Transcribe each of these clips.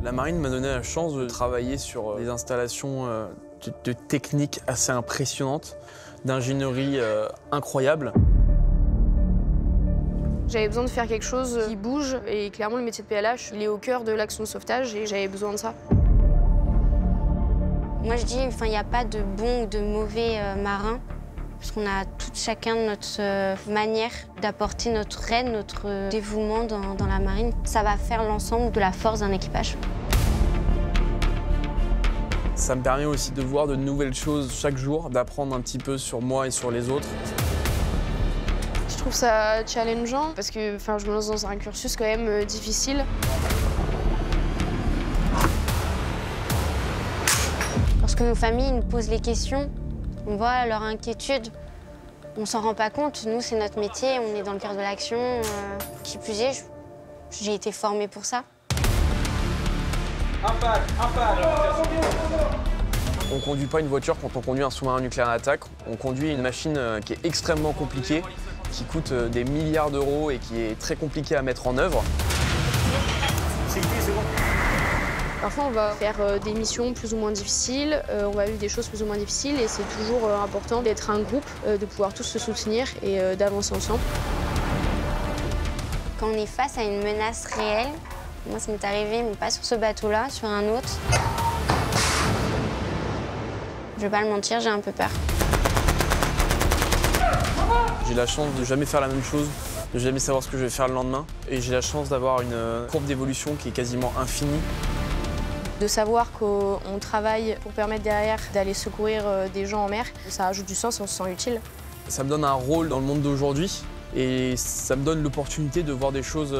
La marine m'a donné la chance de travailler sur des installations de techniques assez impressionnantes, d'ingénierie incroyable. J'avais besoin de faire quelque chose qui bouge et clairement le métier de PLH, il est au cœur de l'action de sauvetage et j'avais besoin de ça. Moi je dis, il n'y a pas de bon ou de mauvais marins, parce qu'on a tout chacun notre manière d'apporter notre aide, notre dévouement dans la marine. Ça va faire l'ensemble de la force d'un équipage. Ça me permet aussi de voir de nouvelles choses chaque jour, d'apprendre un petit peu sur moi et sur les autres. Je trouve ça challengeant parce que je me lance dans un cursus quand même difficile. Lorsque nos familles nous posent les questions, on voit leur inquiétude. On s'en rend pas compte. Nous, c'est notre métier, on est dans le cœur de l'action. Qui plus est, j'ai été formée pour ça. On ne conduit pas une voiture quand on conduit un sous-marin nucléaire en attaque. On conduit une machine qui est extrêmement compliquée, qui coûte des milliards d'euros et qui est très compliquée à mettre en œuvre. Parfois, on va faire des missions plus ou moins difficiles, on va vivre des choses plus ou moins difficiles et c'est toujours important d'être un groupe, de pouvoir tous se soutenir et d'avancer ensemble. Quand on est face à une menace réelle, moi ça m'est arrivé, mais pas sur ce bateau-là, sur un autre. Je vais pas le mentir, j'ai un peu peur. J'ai la chance de jamais faire la même chose, de jamais savoir ce que je vais faire le lendemain. Et j'ai la chance d'avoir une courbe d'évolution qui est quasiment infinie. De savoir qu'on travaille pour permettre derrière d'aller secourir des gens en mer, ça ajoute du sens et on se sent utile. Ça me donne un rôle dans le monde d'aujourd'hui et ça me donne l'opportunité de voir des choses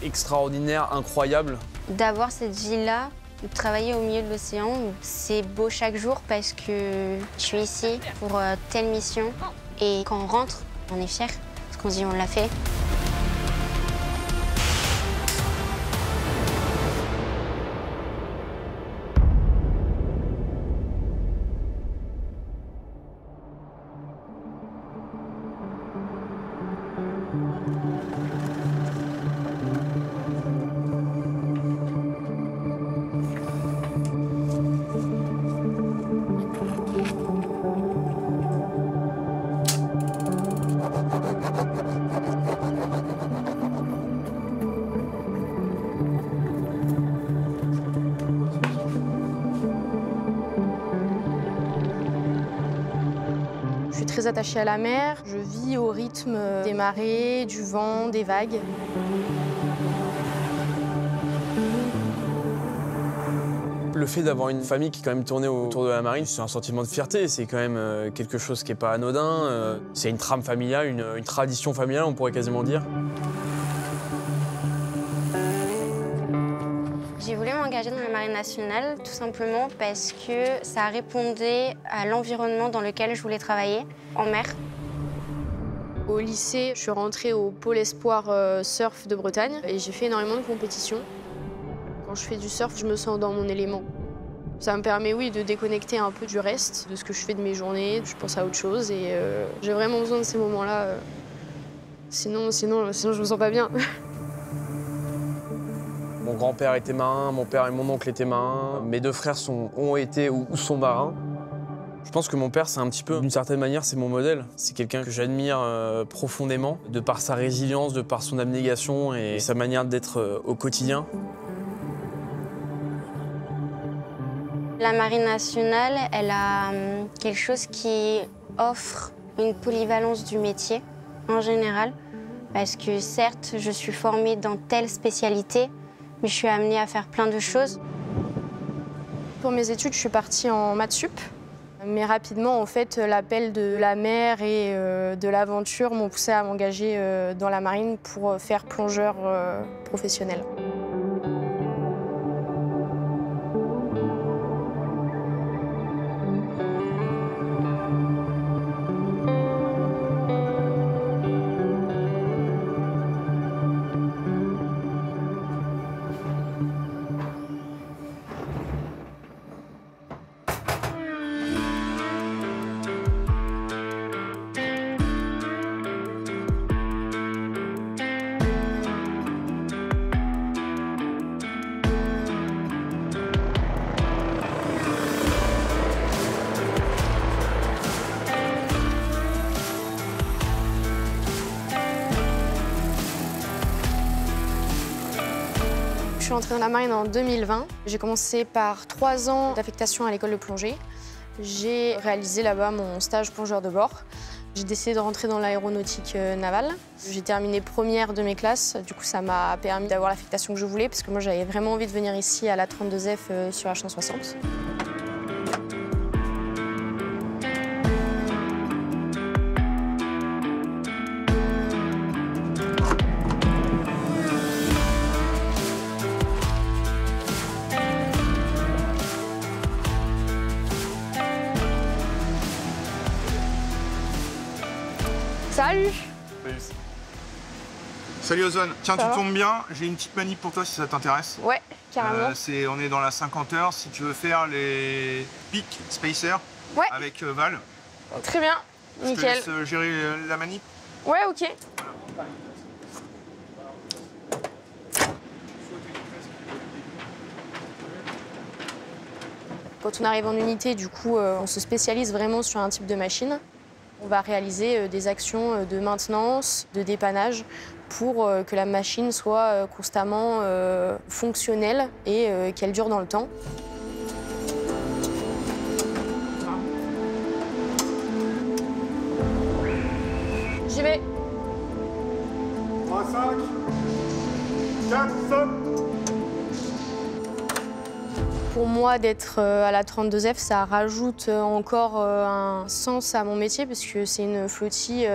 extraordinaires, incroyables. D'avoir cette vie-là, de travailler au milieu de l'océan, c'est beau chaque jour parce que je suis ici pour telle mission. Et quand on rentre, on est fiers parce qu'on se dit on l'a fait. Je suis très attachée à la mer, je vis au rythme des marées, du vent, des vagues. Le fait d'avoir une famille qui est quand même tournée autour de la marine, c'est un sentiment de fierté, c'est quand même quelque chose qui n'est pas anodin. C'est une trame familiale, une tradition familiale, on pourrait quasiment dire. J'ai voulu m'engager dans la Marine nationale tout simplement parce que ça répondait à l'environnement dans lequel je voulais travailler, en mer. Au lycée, je suis rentrée au pôle espoir surf de Bretagne et j'ai fait énormément de compétitions. Quand je fais du surf, je me sens dans mon élément. Ça me permet, oui, de déconnecter un peu du reste, de ce que je fais de mes journées. Je pense à autre chose et j'ai vraiment besoin de ces moments-là. Sinon, je me sens pas bien. Mon grand-père était marin, mon père et mon oncle étaient marins. Mes deux frères ont été ou sont marins. Je pense que mon père, c'est un petit peu, d'une certaine manière, c'est mon modèle. C'est quelqu'un que j'admire profondément, de par sa résilience, de par son abnégation et sa manière d'être au quotidien. La Marine nationale, elle a quelque chose qui offre une polyvalence du métier, en général. Parce que certes, je suis formée dans telle spécialité, mais je suis amenée à faire plein de choses. Pour mes études, je suis partie en maths sup. Mais rapidement, en fait, l'appel de la mer et de l'aventure m'ont poussée à m'engager dans la marine pour faire plongeur professionnel. je suis entrée dans la marine en 2020. J'ai commencé par 3 ans d'affectation à l'école de plongée. J'ai réalisé là-bas mon stage plongeur de bord. J'ai décidé de rentrer dans l'aéronautique navale. J'ai terminé première de mes classes. Du coup, ça m'a permis d'avoir l'affectation que je voulais parce que moi, j'avais vraiment envie de venir ici à la 32F sur H160. Salut! Salut Ozone, tiens, tu tombes bien, j'ai une petite manip pour toi si ça t'intéresse. Ouais, carrément. On est dans la 50 heures, si tu veux faire les pics Spacer avec Val. Très bien, nickel. Je te laisse gérer la manip. Ouais, ok. Quand on arrive en unité, du coup, on se spécialise vraiment sur un type de machine. On va réaliser des actions de maintenance, de dépannage pour que la machine soit constamment fonctionnelle et qu'elle dure dans le temps. J'y vais. 3, 5, 4, stop. Pour moi, d'être à la 32F, ça rajoute encore un sens à mon métier parce que c'est une flottille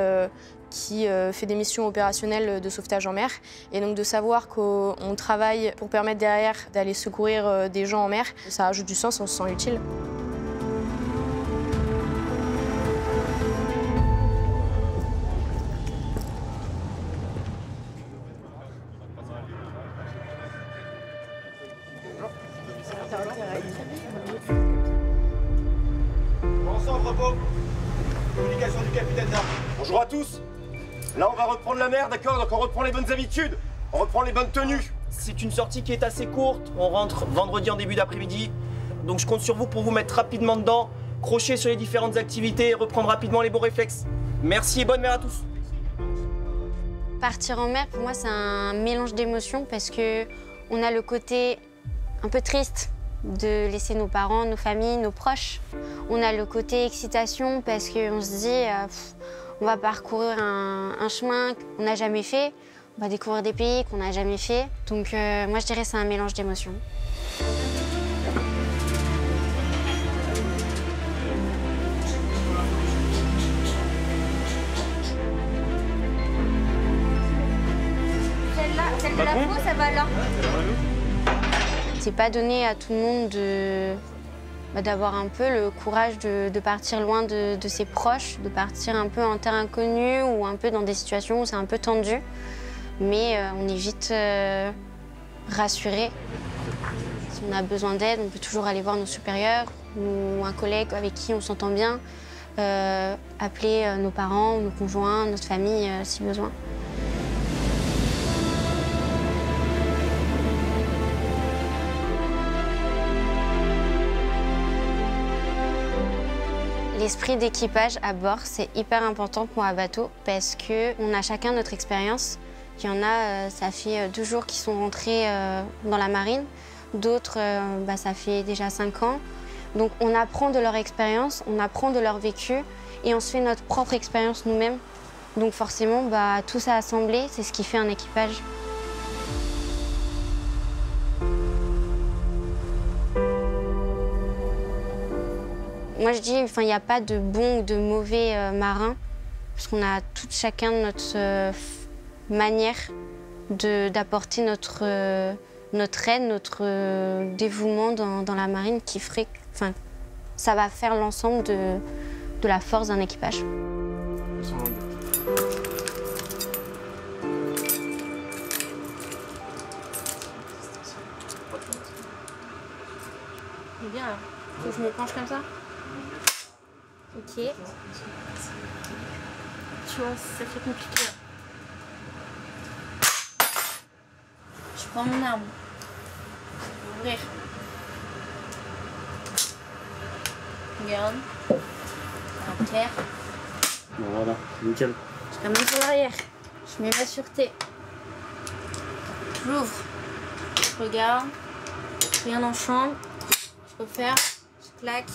qui fait des missions opérationnelles de sauvetage en mer. Et donc de savoir qu'on travaille pour permettre derrière d'aller secourir des gens en mer, ça rajoute du sens, on se sent utile. Ensemble, repos. Communication du capitaine d'armes. Bonjour à tous. Là, on va reprendre la mer, d'accord? Donc on reprend les bonnes habitudes. On reprend les bonnes tenues. C'est une sortie qui est assez courte. On rentre vendredi en début d'après-midi. Donc je compte sur vous pour vous mettre rapidement dedans, crocher sur les différentes activités et reprendre rapidement les bons réflexes. Merci et bonne mer à tous. Partir en mer, pour moi, c'est un mélange d'émotions parce que on a le côté un peu triste de laisser nos parents, nos familles, nos proches. On a le côté excitation parce qu'on se dit on va parcourir un chemin qu'on n'a jamais fait, on va découvrir des pays qu'on n'a jamais fait. Donc moi je dirais que c'est un mélange d'émotions. Celle de la peau, ça va là. C'est pas donné à tout le monde d'avoir un peu le courage de partir loin de ses proches, de partir un peu en terre inconnue ou un peu dans des situations où c'est un peu tendu. Mais on est vite rassuré. Si on a besoin d'aide, on peut toujours aller voir nos supérieurs ou un collègue avec qui on s'entend bien, appeler nos parents, nos conjoints, notre famille si besoin. L'esprit d'équipage à bord, c'est hyper important pour un bateau parce qu'on a chacun notre expérience. Il y en a, ça fait 2 jours qu'ils sont rentrés dans la marine. D'autres, ça fait déjà 5 ans. Donc on apprend de leur expérience, on apprend de leur vécu et on se fait notre propre expérience nous-mêmes. Donc forcément, tout ça assemblé, c'est ce qui fait un équipage. Moi, je dis, il n'y a pas de bon ou de mauvais marins, parce qu'on a tout chacun notre manière d'apporter notre aide, notre dévouement dans la marine qui ferait que ça va faire l'ensemble de la force d'un équipage. C'est bien, faut que je me penche comme ça. Ok. Tu vois, ça fait compliqué. Je prends mon arme. Je vais ouvrir. Regarde. En terre. Voilà, nickel. Je ramène sur l'arrière. Je mets ma sûreté. J'ouvre. je regarde, rien en chambre, je refaire, je claque.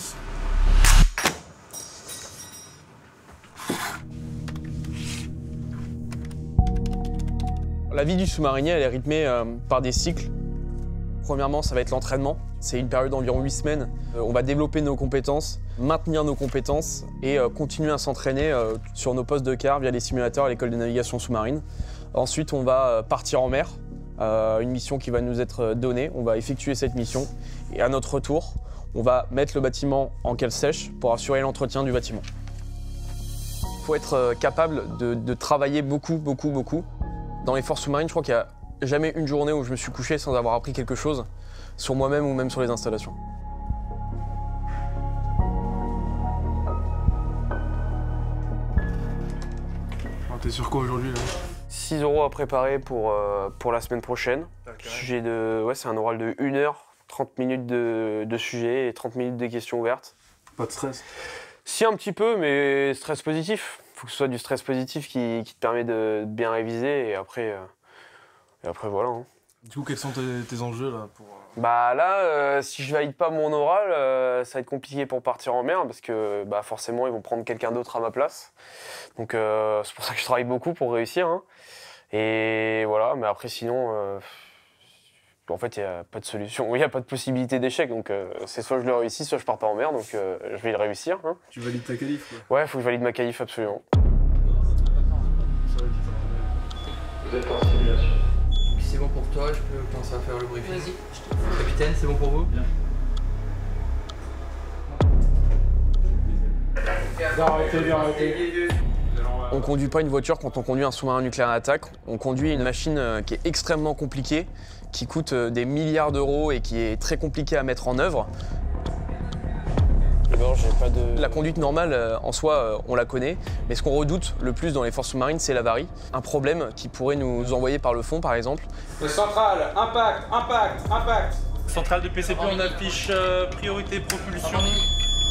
La vie du sous-marinier, elle est rythmée par des cycles. Premièrement, ça va être l'entraînement. C'est une période d'environ 8 semaines. On va développer nos compétences, maintenir nos compétences et continuer à s'entraîner sur nos postes de quart via les simulateurs à l'école de navigation sous-marine. Ensuite, on va partir en mer, une mission qui va nous être donnée. On va effectuer cette mission et à notre retour, on va mettre le bâtiment en cale sèche pour assurer l'entretien du bâtiment. Il faut être capable de travailler beaucoup. Dans les forces sous-marines, je crois qu'il n'y a jamais une journée où je me suis couché sans avoir appris quelque chose sur moi-même ou même sur les installations. T'es sur quoi aujourd'hui là? 6 € à préparer pour la semaine prochaine. C'est un oral de 1 heure, 30 minutes de sujet et 30 minutes de questions ouvertes. Pas de stress? Si, un petit peu, mais stress positif. Il faut que ce soit du stress positif qui te permet de bien réviser et après voilà. Hein. Du coup, quels sont tes enjeux là pour... Bah là, si je valide pas mon oral, ça va être compliqué pour partir en mer parce que forcément ils vont prendre quelqu'un d'autre à ma place. Donc c'est pour ça que je travaille beaucoup pour réussir. Hein. Et voilà, mais après sinon, en fait il n'y a pas de solution, il n'y a pas de possibilité d'échec. Donc c'est soit je le réussis, soit je pars pas en mer, donc je vais le réussir. Hein. Tu valides ta qualif quoi? Ouais, il faut que je valide ma qualif absolument. Vous êtes en simulation. C'est bon pour toi, je peux commencer à faire le briefing. Vas-y. Capitaine, c'est bon pour vous? Bien. Bien arrêté. On ne conduit pas une voiture quand on conduit un sous-marin nucléaire à attaque. On conduit une machine qui est extrêmement compliquée, qui coûte des milliards d'euros et qui est très compliquée à mettre en œuvre. La conduite normale, en soi, on la connaît, mais ce qu'on redoute le plus dans les forces sous-marines, c'est l'avarie. Un problème qui pourrait nous envoyer par le fond, par exemple. Centrale, impact. Centrale de PCP, on affiche priorité propulsion,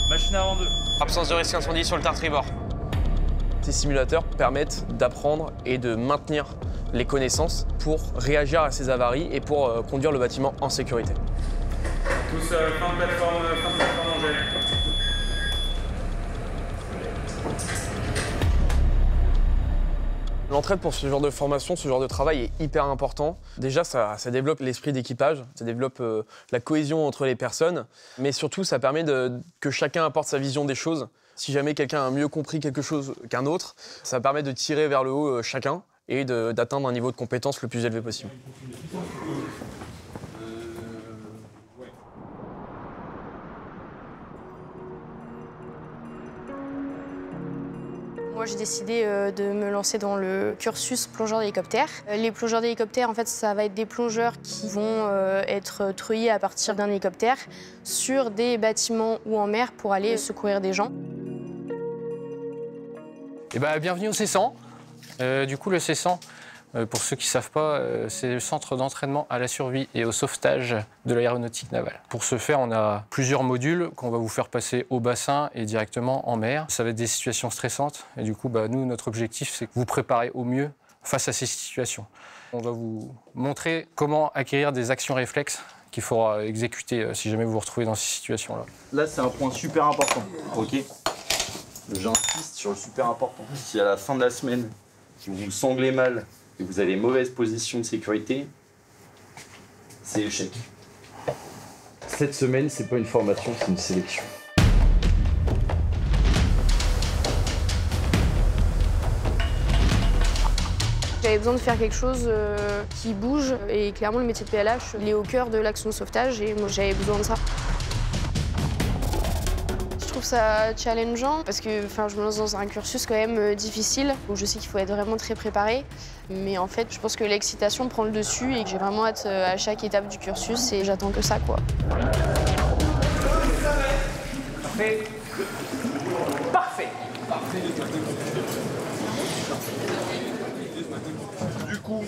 machine avant 2. Absence de risque incendie sur le tard tribord. Ces simulateurs permettent d'apprendre et de maintenir les connaissances pour réagir à ces avaries et pour conduire le bâtiment en sécurité. Tous fin de plateforme en gel. L'entraide pour ce genre de formation, ce genre de travail est hyper important. Déjà, ça développe l'esprit d'équipage, ça développe la cohésion entre les personnes, mais surtout, ça permet que chacun apporte sa vision des choses. Si jamais quelqu'un a mieux compris quelque chose qu'un autre, ça permet de tirer vers le haut chacun et d'atteindre un niveau de compétence le plus élevé possible. Moi, j'ai décidé de me lancer dans le cursus plongeur d'hélicoptère. Les plongeurs d'hélicoptère, en fait, ça va être des plongeurs qui vont être treuillés à partir d'un hélicoptère sur des bâtiments ou en mer pour aller secourir des gens. Et bienvenue au C100. Du coup, le C100, pour ceux qui ne savent pas, c'est le centre d'entraînement à la survie et au sauvetage de l'aéronautique navale. Pour ce faire, on a plusieurs modules qu'on va vous faire passer au bassin et directement en mer. Ça va être des situations stressantes. Et du coup, nous, notre objectif, c'est que vous préparez au mieux face à ces situations. On va vous montrer comment acquérir des actions réflexes qu'il faudra exécuter si jamais vous vous retrouvez dans ces situations-là. Là, c'est un point super important, ok? J'insiste sur le super important. Si à la fin de la semaine, vous vous sanglez mal et vous avez mauvaise position de sécurité, c'est échec. Cette semaine, c'est pas une formation, c'est une sélection. J'avais besoin de faire quelque chose qui bouge et clairement le métier de PLH, il est au cœur de l'action de sauvetage et moi j'avais besoin de ça. Je trouve ça challengeant parce que je me lance dans un cursus quand même difficile où je sais qu'il faut être vraiment très préparé. Mais en fait, je pense que l'excitation prend le dessus et que j'ai vraiment hâte à chaque étape du cursus et j'attends que ça, quoi. Parfait. Du coup,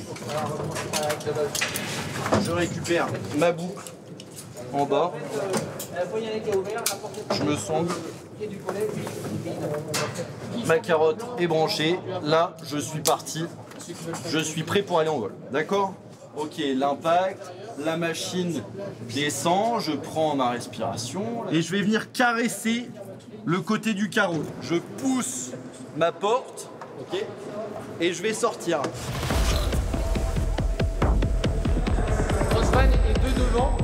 je récupère ma boucle en bas. Je me sangle. Ma carotte est branchée. Là, je suis parti. Je suis prêt pour aller en vol. D'accord? Ok, l'impact, la machine descend, je prends ma respiration et je vais venir caresser le côté du carreau. Je pousse ma porte, ok, et je vais sortir. Crossvan et 2 devant.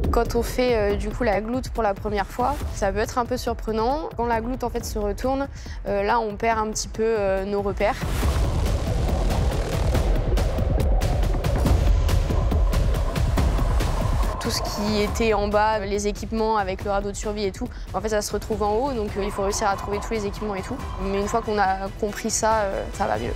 Quand on fait du coup la gloute pour la première fois, ça peut être un peu surprenant. Quand la gloute en fait se retourne, là on perd un petit peu nos repères. Tout ce qui était en bas, les équipements avec le radeau de survie et tout, en fait ça se retrouve en haut, donc il faut réussir à trouver tous les équipements et tout. Mais une fois qu'on a compris ça, ça va mieux.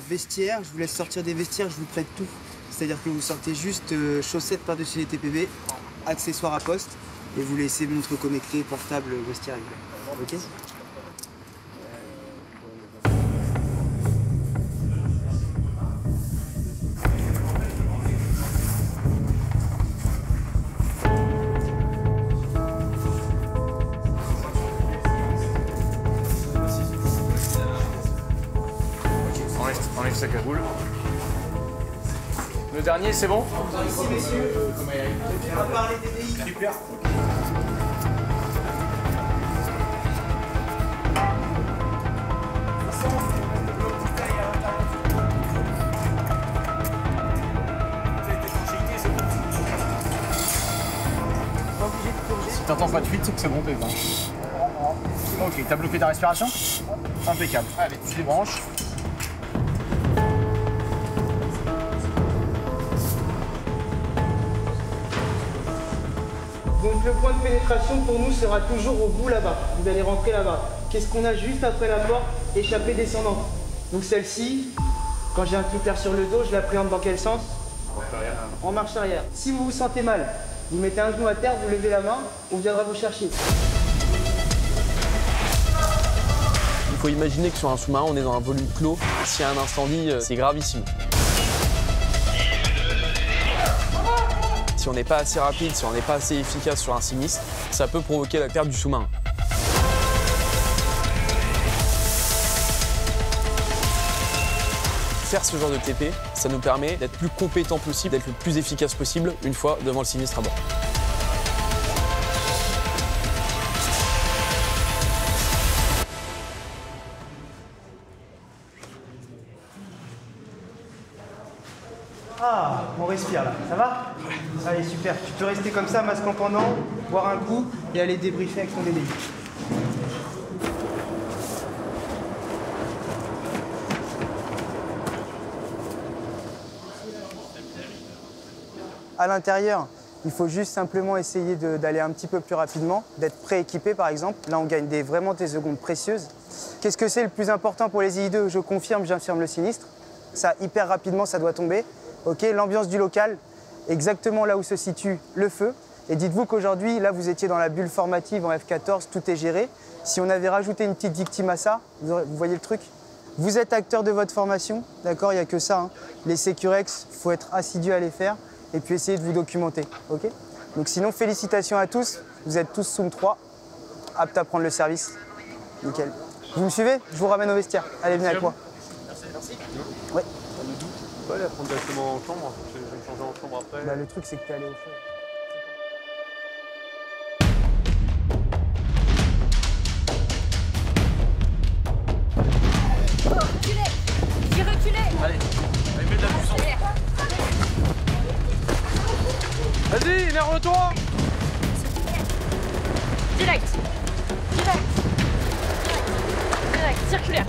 Vestiaire, je vous laisse sortir des vestiaires, je vous prête tout. C'est-à-dire que vous sortez juste chaussettes par-dessus les TPV, accessoires à poste, et vous laissez montre connectée, portable, vestiaire, ok? Enlève sa cagoule. Le dernier, c'est bon? Ici, messieurs. On va parler des DI. Super. Si t'entends pas de fuite, c'est que c'est bon, t'es bon. Ok, t'as bloqué ta respiration? Impeccable. Allez, tu débranches. Donc le point de pénétration pour nous sera toujours au bout là-bas. Vous allez rentrer là-bas. Qu'est-ce qu'on a juste après la porte? Échappée descendante. Donc celle-ci, quand j'ai un clipper sur le dos, je l'appréhende dans quel sens? En marche arrière. Si vous vous sentez mal, vous mettez un genou à terre, vous levez la main, on viendra vous chercher. Il faut imaginer que sur un sous-marin, on est dans un volume clos. S'il y a un incendie, c'est gravissime. Si on n'est pas assez rapide, si on n'est pas assez efficace sur un sinistre, ça peut provoquer la perte du sous-marin. Faire ce genre de TP, ça nous permet d'être plus compétent possible, d'être le plus efficace possible une fois devant le sinistre à bord. Ah, on respire là, ça va? Allez, super. Tu peux rester comme ça, masque en pendant, boire un coup et aller débriefer avec ton DDI. À l'intérieur, il faut juste simplement essayer d'aller un petit peu plus rapidement, d'être prééquipé par exemple. Là, on gagne vraiment des secondes précieuses. Qu'est-ce que c'est le plus important pour les I2? Je confirme, j'infirme le sinistre. Ça, hyper rapidement, ça doit tomber. Ok, l'ambiance du local, exactement là où se situe le feu. Et dites-vous qu'aujourd'hui, là, vous étiez dans la bulle formative en F14, tout est géré. Si on avait rajouté une petite victime à ça, vous voyez le truc? Vous êtes acteur de votre formation, d'accord? Il n'y a que ça. Hein. Les Sécurex, il faut être assidu à les faire et puis essayer de vous documenter, ok? Donc sinon, félicitations à tous. Vous êtes tous Soum 3, aptes à prendre le service. Nickel. Vous me suivez? Je vous ramène au vestiaire. Allez, venez avec moi. Merci. Ouais. On peut aller prendre directement en chambre, je vais me changer en chambre après. Bah, le truc, c'est que t'es allé au feu. J'ai reculé. Allez, mets de la puissance. Vas-y, énerve-toi. Direct. Circulaire.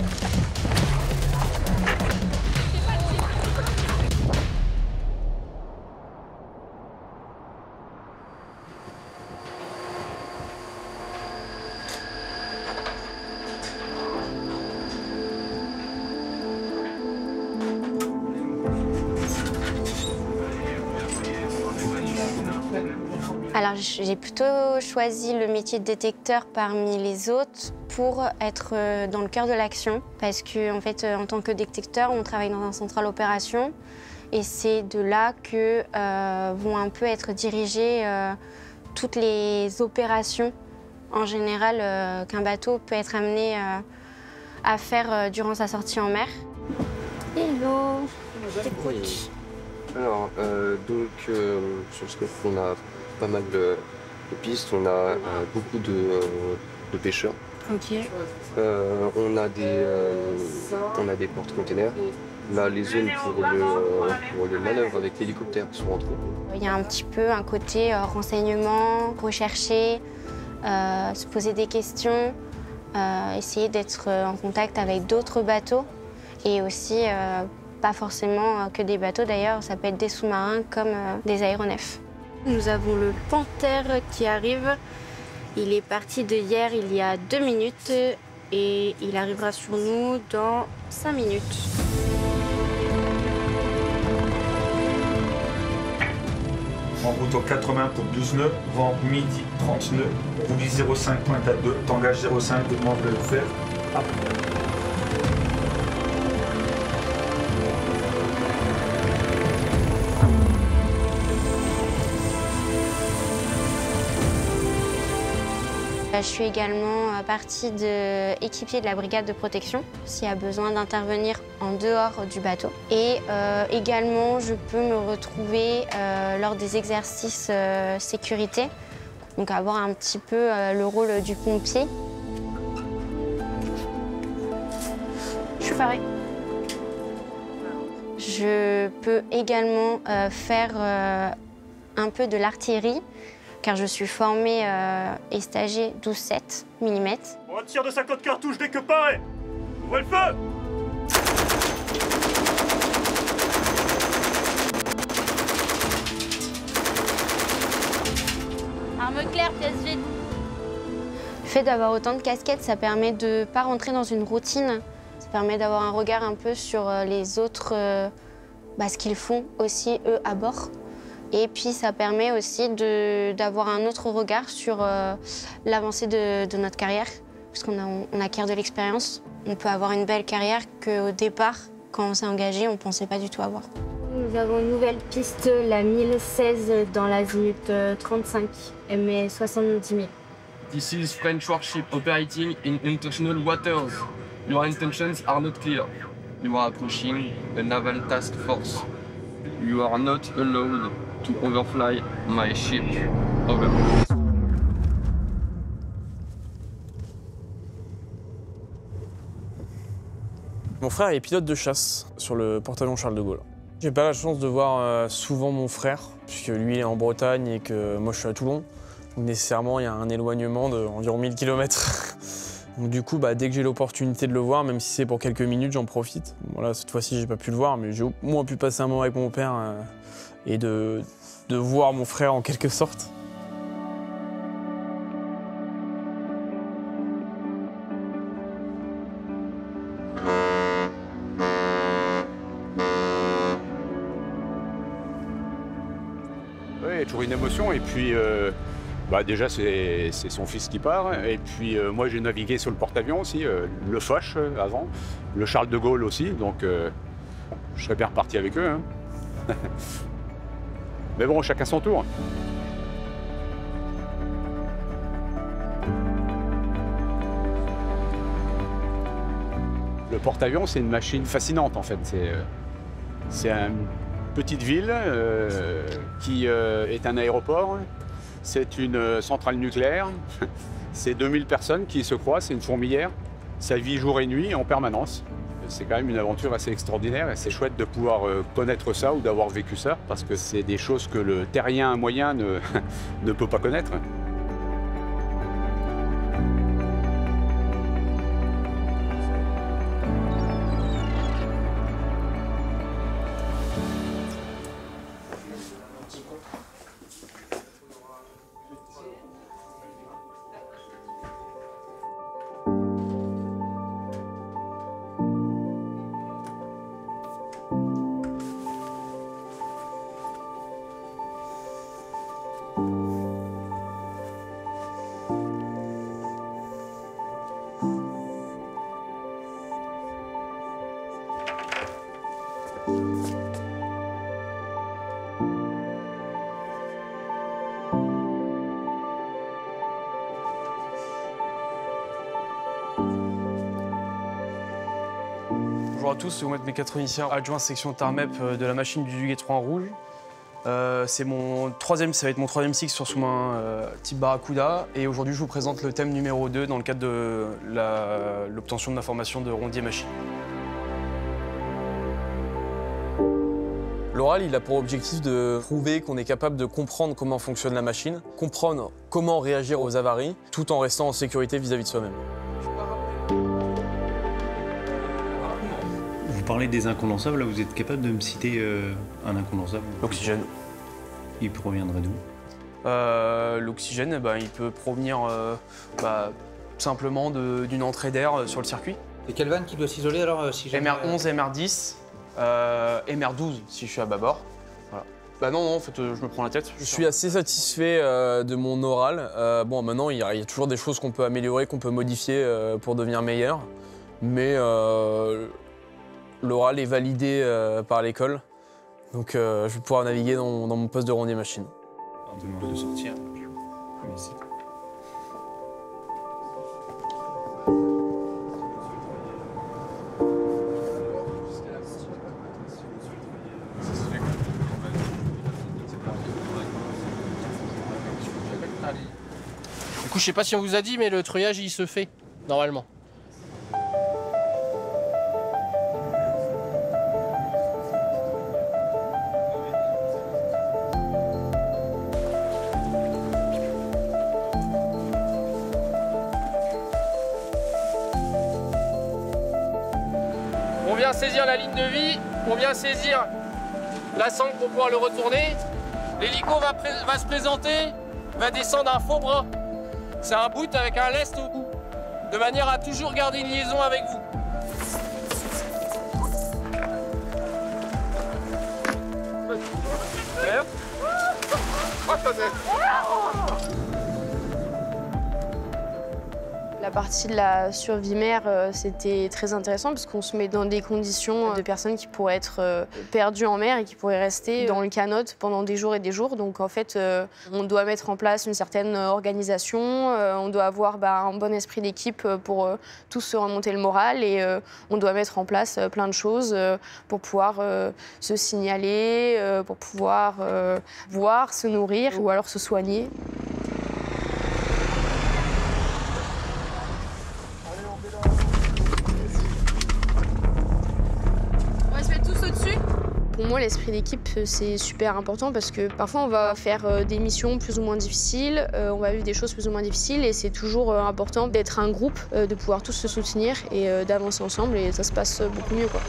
Alors j'ai plutôt choisi le métier de détecteur parmi les autres pour être dans le cœur de l'action. Parce qu'en fait, en tant que détecteur, on travaille dans un central opération. Et c'est de là que vont un peu être dirigées toutes les opérations en général qu'un bateau peut être amené à faire durant sa sortie en mer. Hello, t'écoute. Alors, sur le scope, on a pas mal de pistes, on a beaucoup de pêcheurs. Ok. On a des porte-containers. Là, les zones pour le manœuvre avec l'hélicoptère qui sont rentrés. Il y a un petit peu un côté renseignement, rechercher, se poser des questions, essayer d'être en contact avec d'autres bateaux et aussi pas forcément que des bateaux d'ailleurs, ça peut être des sous-marins comme des aéronefs. Nous avons le Panthère qui arrive. Il est parti de hier il y a 2 minutes et il arrivera sur nous dans 5 minutes. En route au 80 pour 12 nœuds, vent midi 30 nœuds, roulis 05 pointe à 2, tangage 05, demande de le faire. Hop. Je suis également partie de équipier de la brigade de protection s'il y a besoin d'intervenir en dehors du bateau. Et également, je peux me retrouver lors des exercices sécurité, donc avoir un petit peu le rôle du pompier. Je suis parée. Je peux également faire un peu de l'artillerie, car je suis formée et stagiaire 12-7 mm. On tire de 50 cartouches dès que paraît. Ouvrez le feu! Arme claire, pièce vide. Le fait d'avoir autant de casquettes, ça permet de ne pas rentrer dans une routine. Ça permet d'avoir un regard un peu sur les autres, ce qu'ils font aussi, eux, à bord. Et puis ça permet aussi d'avoir un autre regard sur l'avancée de notre carrière, puisqu'on acquiert de l'expérience. On peut avoir une belle carrière qu'au départ, quand on s'est engagé, on ne pensait pas du tout avoir. Nous avons une nouvelle piste, la 1016, dans l'azimut 35, mais 70 000. This is French warship operating in international waters. Your intentions are not clear. You are approaching a naval task force. You are not allowed to overfly my ship. Over. Mon frère est pilote de chasse sur le porte-avions Charles de Gaulle. J'ai pas la chance de voir souvent mon frère, puisque lui est en Bretagne et que moi je suis à Toulon. Donc nécessairement, il y a un éloignement d'environ 1000 km. Donc du coup, dès que j'ai l'opportunité de le voir, même si c'est pour quelques minutes, j'en profite. Voilà, cette fois-ci, j'ai pas pu le voir, mais j'ai au moins pu passer un moment avec mon père et de voir mon frère en quelque sorte. Oui, il y a toujours une émotion et puis déjà c'est son fils qui part et puis moi j'ai navigué sur le porte-avions aussi, le Foch avant, le Charles de Gaulle aussi, donc je serais bien reparti avec eux. Hein. Mais bon, chacun son tour. Le porte-avions, c'est une machine fascinante en fait. C'est une petite ville qui est un aéroport. C'est une centrale nucléaire. C'est 2000 personnes qui se croisent, c'est une fourmilière. Ça vit jour et nuit en permanence. C'est quand même une aventure assez extraordinaire et c'est chouette de pouvoir connaître ça ou d'avoir vécu ça parce que c'est des choses que le terrien moyen ne peut pas connaître. à tous, c'est Oumet mécatronicien, adjoint section Tarmep de la machine du Duguay 3 en rouge. Ça va être mon troisième cycle sur sous-main type Barracuda. Et aujourd'hui, je vous présente le thème numéro 2 dans le cadre de l'obtention de ma formation de rondier machine. L'oral, il a pour objectif de prouver qu'on est capable de comprendre comment fonctionne la machine, comprendre comment réagir aux avaries, tout en restant en sécurité vis-à-vis de soi-même. Vous parlez des incondensables, là, vous êtes capable de me citer un incondensable? L'oxygène. Il proviendrait d'où? L'oxygène, il peut provenir simplement d'une entrée d'air sur le circuit. Et quelle vanne qui doit s'isoler alors si jamais... MR11, MR10, MR12 si je suis à bâbord. Voilà. Non, en fait, je me prends la tête. Je suis assez satisfait de mon oral. Maintenant, il y a toujours des choses qu'on peut améliorer, qu'on peut modifier pour devenir meilleur. Mais l'oral est validé par l'école. Donc je vais pouvoir naviguer dans mon poste de rondier machine. On demande de sortir. Merci. Du coup, je sais pas si on vous a dit, mais le treuillage, il se fait, normalement. On vient saisir la ligne de vie, on vient saisir la sangle pour pouvoir le retourner. L'hélico va se présenter, va descendre un faux bras. C'est un boot avec un lest au bout, de manière à toujours garder une liaison avec vous. La partie de la survie mer, c'était très intéressant parce qu'on se met dans des conditions de personnes qui pourraient être perdues en mer et qui pourraient rester dans le canot pendant des jours et des jours. Donc en fait, on doit mettre en place une certaine organisation, on doit avoir un bon esprit d'équipe pour tous se remonter le moral et on doit mettre en place plein de choses pour pouvoir se signaler, pour pouvoir boire, se nourrir ou alors se soigner. Pour moi, l'esprit d'équipe, c'est super important parce que parfois, on va faire des missions plus ou moins difficiles, on va vivre des choses plus ou moins difficiles et c'est toujours important d'être un groupe, de pouvoir tous se soutenir et d'avancer ensemble et ça se passe beaucoup mieux, quoi.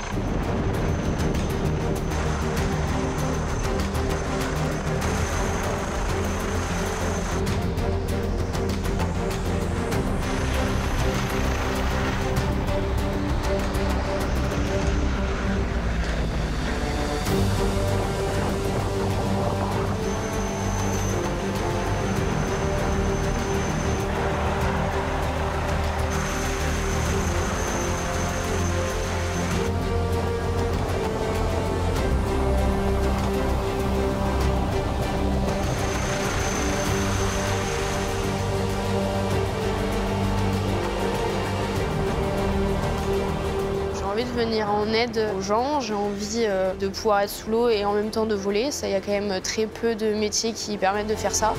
J'ai envie de venir en aide aux gens, j'ai envie de pouvoir être sous l'eau et en même temps de voler. Il y a quand même très peu de métiers qui permettent de faire ça.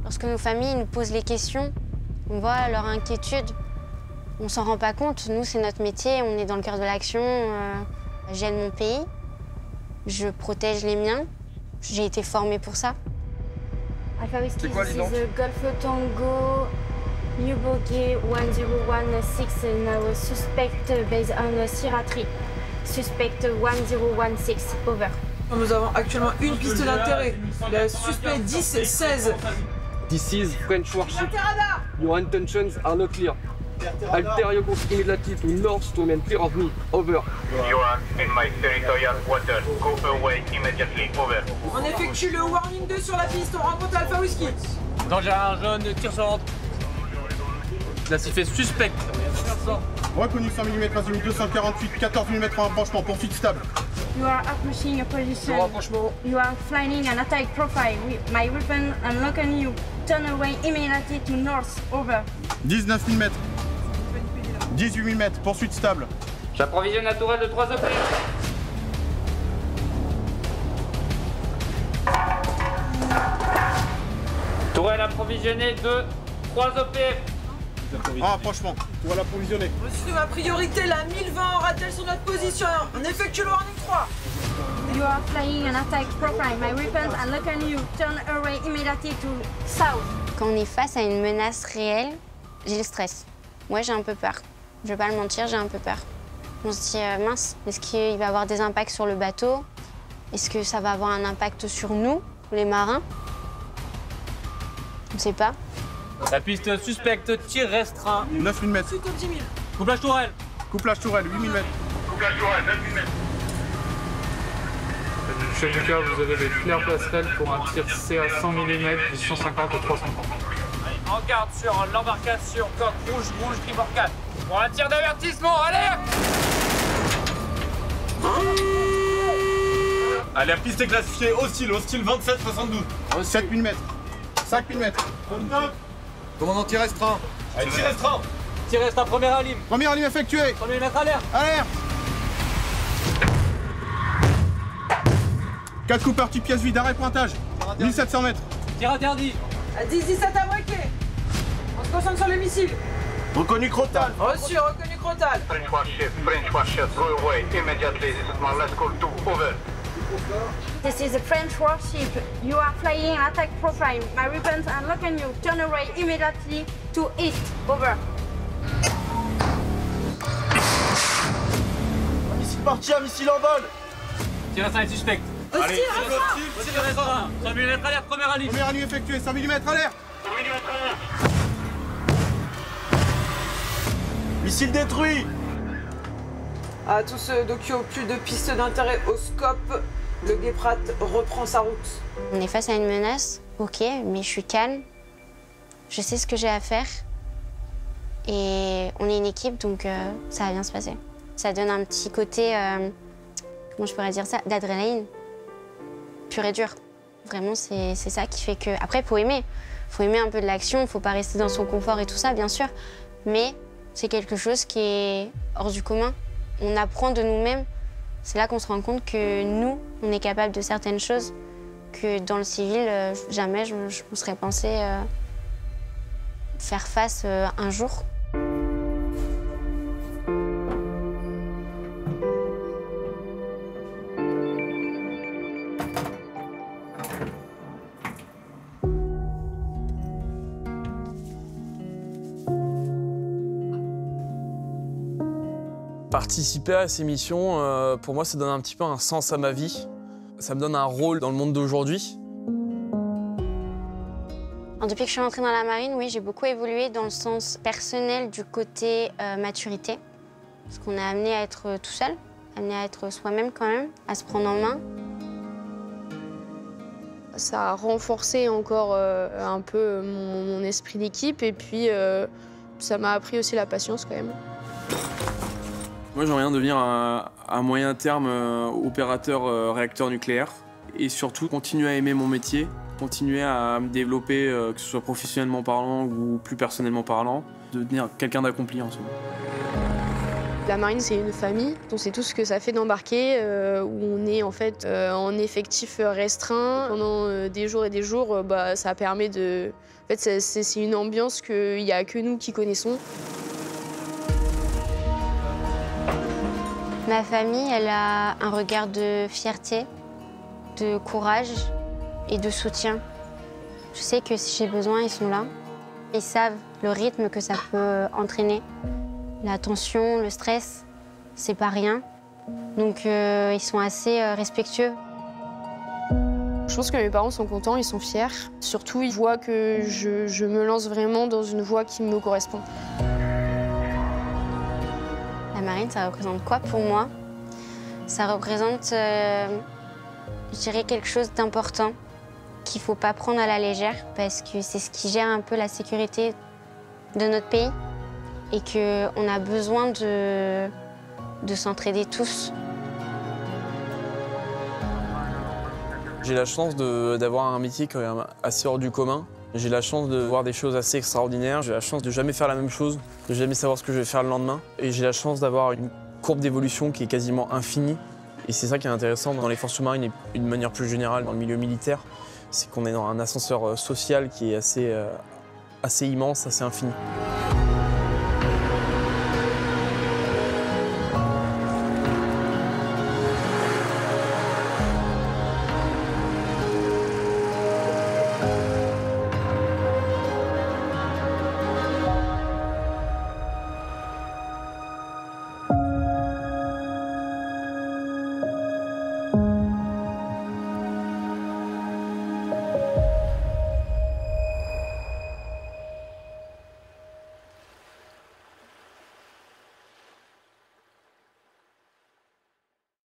Lorsque nos familles nous posent les questions, on voit leur inquiétude. On s'en rend pas compte. Nous, c'est notre métier, on est dans le cœur de l'action. J'aide mon pays, je protège les miens. J'ai été formée pour ça. Alpha Whiskey, this is Golf Tango, New Bogey 1016, now suspect based on Sierra 3. Suspect 1016, over. Nous avons actuellement une piste d'intérêt. Le suspect 10-16. This is French warship. Your intentions are not clear. Alter course immediately to north to main clear of me. Over. You are in my territorial water. Go away immediately. Over. On effectue le warning 2 sur la piste, on rencontre Alpha Whisky. Danger à un jaune, tir sur ordre. Classifié suspect. Reconnu 100 mm, azimut 248, 14 mm en rapprochement, poursuite stable. You are approaching a position. You are flying an attack profile with my weapon and lock on you. Turn away immediately to north. Over. 19 mm. 18 mm, poursuite stable. J'approvisionne la tourelle de 3 OP. Tourelle approvisionnée de 3 OP. En rapprochement, tourelle approvisionnée. Reçu ma priorité, la 1020 en ratel sur notre position. On effectue le warning 3. You are flying an attack profile. My weapon and lock on you. Turn away immediately to south. Quand on est face à une menace réelle, j'ai le stress. Moi, j'ai un peu peur. Je vais pas le mentir, j'ai un peu peur. On se dit, mince, est-ce qu'il va avoir des impacts sur le bateau? Est-ce que ça va avoir un impact sur nous, les marins? On ne sait pas. La piste suspecte, tir restreint. 9 mm. Couplage tourelle. Couplage tourelle, 8 mm. Couplage tourelle, 9 mm. Chef du cas, vous avez des flares passerelles pour un tir C à 100 mm, 150 ou 300. En garde sur l'embarcation, coque rouge, tribord 4. Pour un tir d'avertissement, allez! Allez, la piste est classifiée hostile 27-72. 7 mm. 5 mm. Commandant tir restreint. Allez, tir restreint. Tir restreint, première alim. Première alim effectuée. Premier mètre alerte. Alerte. 4 coups partis, pièce vide, arrêt pointage. 1700 mètres. Tir interdit. À 10-17 à braquer. On se concentre sur les missiles. Reconnu Crotal. Reçu, reconnu Crotal. French warship, go away immediately. This is my last call to over. This is a French warship. You are flying an attack profile. My weapons and lock on you. Turn away immediately to east. Over. Un missile parti, un missile en vol. Tir restreint et suspect. Allez, tir restreint. 100 mm alerte, première alim. Première alim effectuée, 100 mm alerte. Missile détruit. À tous ceux qui ont plus de pistes d'intérêt au scope, le Gepard reprend sa route. On est face à une menace, ok, mais je suis calme. Je sais ce que j'ai à faire. Et on est une équipe, donc ça va bien se passer. Ça donne un petit côté, comment je pourrais dire ça, d'adrénaline. Pur et dur. Vraiment, c'est ça qui fait que... Après, il faut aimer. Il faut aimer un peu de l'action, il ne faut pas rester dans son confort et tout ça, bien sûr. Mais c'est quelque chose qui est hors du commun. On apprend de nous-mêmes. C'est là qu'on se rend compte que nous, on est capable de certaines choses que dans le civil, jamais je me serais pensé faire face un jour. Participer à ces missions, pour moi, ça donne un petit peu un sens à ma vie. Ça me donne un rôle dans le monde d'aujourd'hui. Depuis que je suis rentrée dans la marine, oui, j'ai beaucoup évolué dans le sens personnel du côté maturité. Parce qu'on est amené à être tout seul, amené à être soi-même quand même, à se prendre en main. Ça a renforcé encore un peu mon esprit d'équipe et puis ça m'a appris aussi la patience quand même. Moi, j'aimerais bien devenir à moyen terme opérateur réacteur nucléaire et surtout continuer à aimer mon métier, continuer à me développer, que ce soit professionnellement parlant ou plus personnellement parlant, devenir quelqu'un d'accompli en somme. La marine, c'est une famille. On sait tout ce que ça fait d'embarquer, où on est en fait en effectif restreint pendant des jours et des jours. Ça permet de... En fait, c'est une ambiance qu'il n'y a que nous qui connaissons. Ma famille, elle a un regard de fierté, de courage et de soutien. Je sais que si j'ai besoin, ils sont là. Ils savent le rythme que ça peut entraîner. La tension, le stress, c'est pas rien. Donc ils sont assez respectueux. Je pense que mes parents sont contents, ils sont fiers. Surtout, ils voient que je me lance vraiment dans une voie qui me correspond. La marine, ça représente quoi pour moi? Ça représente, je dirais, quelque chose d'important qu'il ne faut pas prendre à la légère parce que c'est ce qui gère un peu la sécurité de notre pays et qu'on a besoin de s'entraider tous. J'ai la chance d'avoir un métier quand même assez hors du commun. J'ai la chance de voir des choses assez extraordinaires. J'ai la chance de jamais faire la même chose, de jamais savoir ce que je vais faire le lendemain. Et j'ai la chance d'avoir une courbe d'évolution qui est quasiment infinie. Et c'est ça qui est intéressant dans les forces sous-marines et d'une manière plus générale dans le milieu militaire. C'est qu'on est dans un ascenseur social qui est assez immense, assez infini.